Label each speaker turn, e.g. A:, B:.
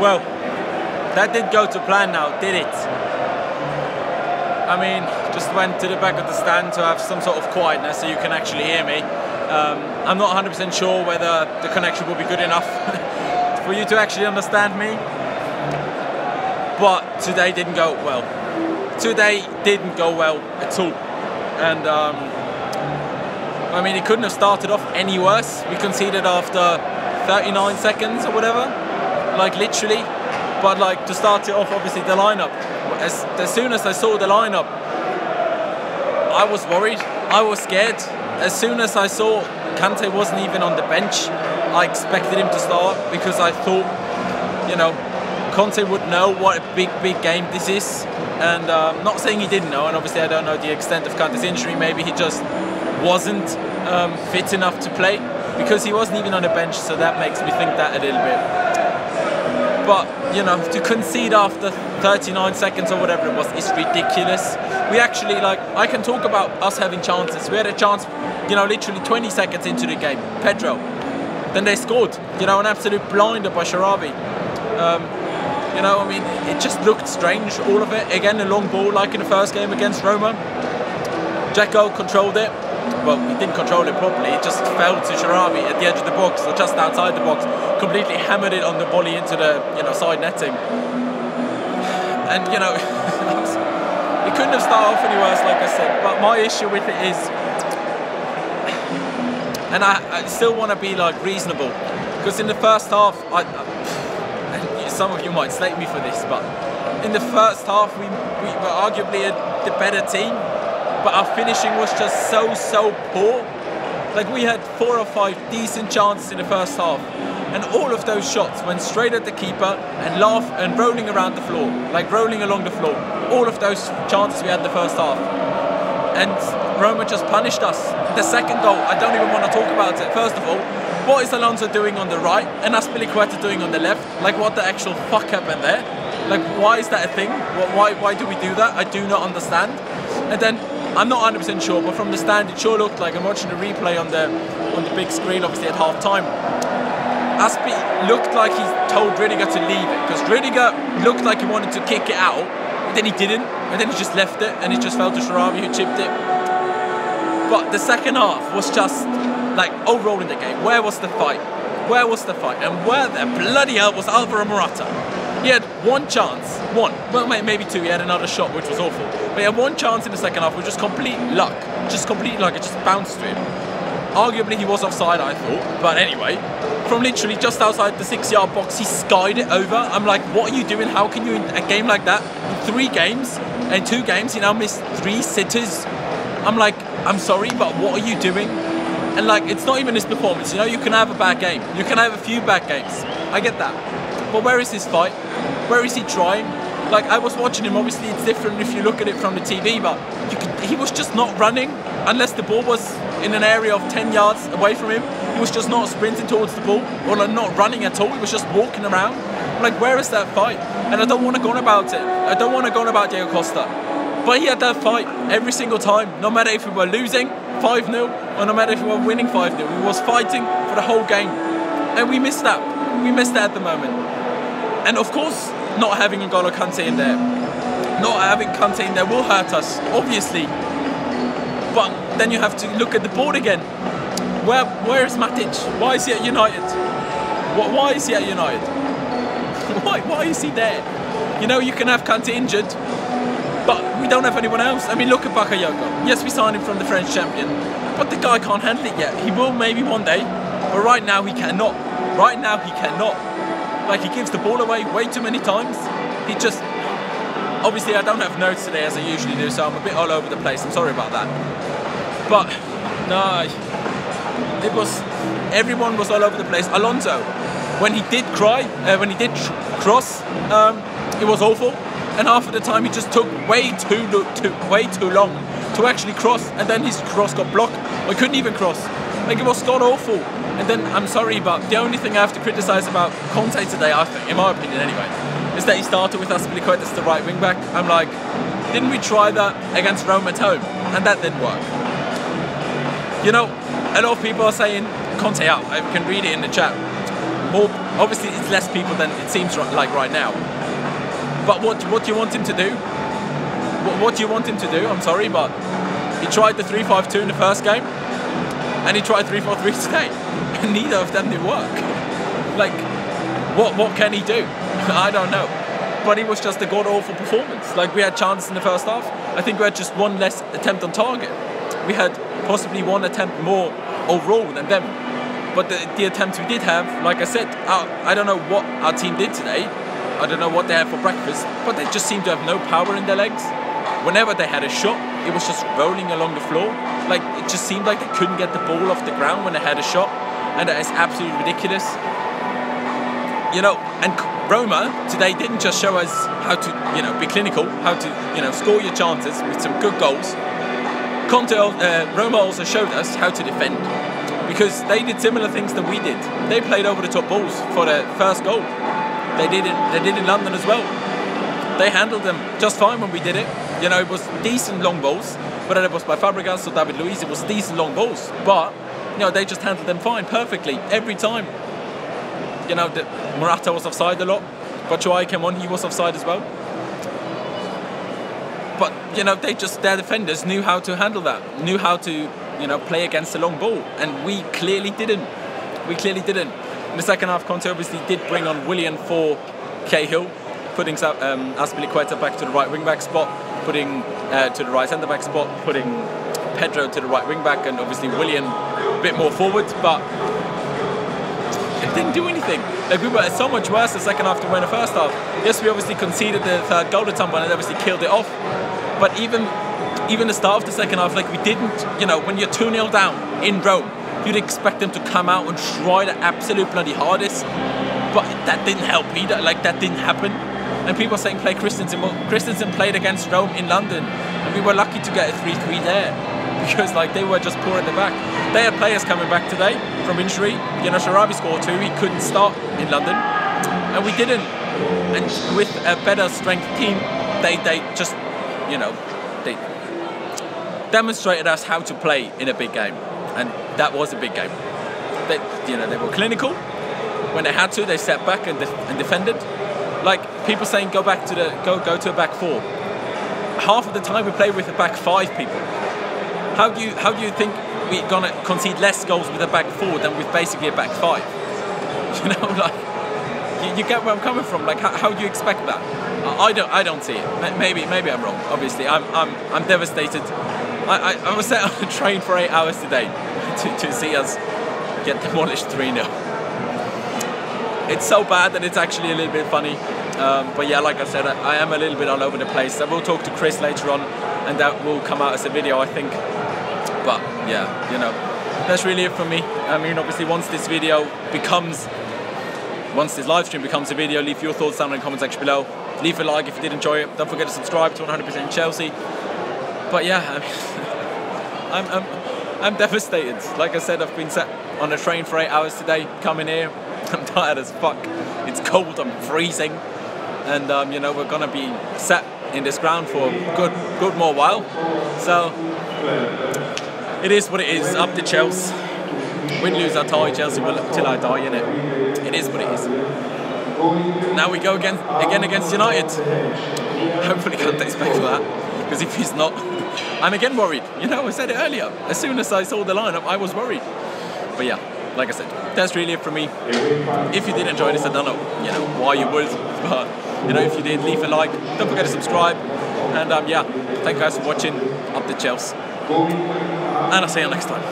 A: Well, that didn't go to plan now, did it? I mean, just went to the back of the stand to have some sort of quietness so you can actually hear me. I'm not 100% sure whether the connection will be good enough for you to actually understand me. But today didn't go well. Today didn't go well at all. And I mean, it couldn't have started off any worse. We conceded after 39 seconds or whatever, like literally. But like to start it off, obviously the lineup. As soon as I saw the lineup, I was worried. I was scared. As soon as I saw Kante wasn't even on the bench, I expected him to start because I thought, you know, Conte would know what a big game this is. And not saying he didn't know, and obviously I don't know the extent of Kante's injury. Maybe he just wasn't fit enough to play because he wasn't even on the bench, so that makes me think that a little bit. But, you know, to concede after 39 seconds or whatever it was is ridiculous. We actually, like, I can talk about us having chances. We had a chance, you know, literally 20 seconds into the game. Pedro. Then they scored, you know, an absolute blinder by Sharawi. You know, I mean, it just looked strange, all of it. Again, a long ball like in the first game against Roma. Dzeko controlled it. Well, he didn't control it properly. It just fell to Sharawi at the edge of the box, or just outside the box. Completely hammered it on the volley into the, you know, side netting. And, you know, it couldn't have started off any worse, like I said. But my issue with it is, and I still want to be like reasonable, because in the first half, and some of you might slate me for this, but in the first half we were arguably the better team, but our finishing was just so poor. Like, we had 4 or 5 decent chances in the first half, and all of those shots went straight at the keeper and rolling around the floor, like rolling along the floor. All of those chances we had in the first half, and Roma just punished us. The second goal, I don't even want to talk about it. First of all, what is Alonso doing on the right and Azpilicueta doing on the left? Like, what the actual fuck happened there? Like, why is that a thing? Why do we do that? I do not understand. And then, I'm not 100% sure, but from the stand it sure looked like, I'm watching the replay on the big screen, obviously at half time. Aspi looked like he told Rüdiger to leave it, because Rüdiger looked like he wanted to kick it out, but then he didn't, and then he just left it, and it just fell to Sharawi, who chipped it. But the second half was just like overall in the game. Where was the fight? Where was the fight? And where the bloody hell was Alvaro Morata? He had one chance, well maybe 2, he had another shot which was awful. But he had one chance in the second half, which was complete luck. Just complete luck, it just bounced to him. Arguably he was offside, I thought, but anyway. From literally just outside the 6-yard box, he skied it over. I'm like, what are you doing? How can you, in a game like that, in 3 games, in 2 games, you now missed 3 sitters? I'm like, I'm sorry, but what are you doing? And like, it's not even his performance, you know, you can have a bad game. You can have a few bad games. I get that. But where is his fight? Where is he trying? Like, I was watching him, obviously it's different if you look at it from the TV, but he was just not running unless the ball was in an area of 10 yards away from him. He was just not sprinting towards the ball, or like not running at all. He was just walking around. I'm like, where is that fight? And I don't want to go on about it. I don't want to go on about Diego Costa. But he had that fight every single time, no matter if we were losing 5-0 or no matter if we were winning 5-0. He was fighting for the whole game. And we missed that. We missed that at the moment. And of course, not having N'Golo Kante in there. Not having Kante in there will hurt us, obviously. But then you have to look at the board again. Where is Matic? Why is he at United? Why is he at United? Why is he there? You know, you can have Kante injured, but we don't have anyone else. I mean, look at Bakayoko. Yes, we signed him from the French champion, but the guy can't handle it yet. He will maybe one day, but right now he cannot. Right now he cannot. Like, he gives the ball away way too many times. He just... Obviously, I don't have notes today as I usually do, so I'm a bit all over the place. I'm sorry about that. But, no... It was, everyone was all over the place. Alonso, when he did cross, it was awful. And half of the time he just took way too long to actually cross, and then his cross got blocked. I couldn't even cross. Like, it was god awful. And then, I'm sorry, but the only thing I have to criticise about Conte today, I think, in my opinion anyway, is that he started with Azpilicueta as the right wing back. I'm like, didn't we try that against Rome at home? And that didn't work. You know, a lot of people are saying Conte out. I can read it in the chat. more. Obviously, it's less people than it seems like right now. But what do you want him to do? What do you want him to do? I'm sorry, but he tried the 3-5-2 in the first game, and he tried 3-4-3 today, and neither of them did work. Like, what can he do? I don't know. But it was just a god-awful performance. Like, we had chances in the first half. I think we had just one less attempt on target. We had possibly one attempt more overall than them. But the attempts we did have, like I said, I don't know what our team did today. I don't know what they had for breakfast, but they just seemed to have no power in their legs. Whenever they had a shot, it was just rolling along the floor. Like, it just seemed like they couldn't get the ball off the ground when they had a shot. And that is absolutely ridiculous. You know, and Roma today didn't just show us how to, you know, be clinical, how to, you know, score your chances with some good goals. Roma also showed us how to defend, because they did similar things that we did. They played over the top balls for the first goal. They did in London as well. They handled them just fine when we did it. You know, it was decent long balls, whether it was by Fabregas or David Luiz, it was decent long balls. But, you know, they just handled them fine, perfectly, every time. You know, Morata was offside a lot. Batshuayi came on, he was offside as well. But, you know, their defenders knew how to handle that, knew how to, you know, play against the long ball. And we clearly didn't. We clearly didn't. In the second half, Conte obviously did bring on Willian for Cahill, putting Azpilicueta back to the right wing-back spot, putting to the right centre-back spot, putting Pedro to the right wing-back, and obviously Willian a bit more forward, but it didn't do anything. Like, we were so much worse the second half than we were in the first half. Yes, we obviously conceded the third goal at some point and obviously killed it off, but even the start of the second half, like, we didn't, you know, when you're 2-0 down in Rome, you'd expect them to come out and try the absolute bloody hardest, but that didn't help either. Like, that didn't happen. And people are saying play Christensen. Well, Christensen played against Rome in London, and we were lucky to get a 3-3 there, because, like, they were just poor in the back. They had players coming back today from injury. You know, Sharabi scored 2. He couldn't start in London, and we didn't. And with a better strength team, they just, you know, they demonstrated us how to play in a big game. And that was a big game. They, you know, they were clinical. When they had to, they sat back and defended. Like, people saying go back to go to a back 4. Half of the time we play with a back 5 people. How do you think we're gonna concede less goals with a back 4 than with basically a back 5? You know, like, you get where I'm coming from. Like, how do you expect that? I don't see it. Maybe I'm wrong. Obviously, I'm devastated. I was set on a train for 8 hours today to see us get demolished 3-0. It's so bad that it's actually a little bit funny. But yeah, like I said, I am a little bit all over the place. I will talk to Chris later on, and that will come out as a video, I think. But yeah, you know, that's really it from me. I mean, obviously, once this live stream becomes a video, leave your thoughts down in the comment section below. Leave a like if you did enjoy it. Don't forget to subscribe to 100% Chelsea. But yeah, I mean, I'm devastated. Like I said, I've been sat on a train for 8 hours today, coming here. I'm tired as fuck. It's cold, I'm freezing. And you know, we're gonna be sat in this ground for a good more while. So it is what it is. Up to Chelsea. Win, lose, or tie, Chelsea will till I die, innit? It is what it is. Now we go again against United. Hopefully Conte's back for that, because if he's not, I'm again worried. You know, I said it earlier. As soon as I saw the lineup, I was worried. But yeah, like I said, that's really it from me. If you did enjoy this, I don't know, you know, why you would, but you know, if you did, leave a like. Don't forget to subscribe. And yeah, thank you guys for watching. Up to Chelsea. And I'll see you next time.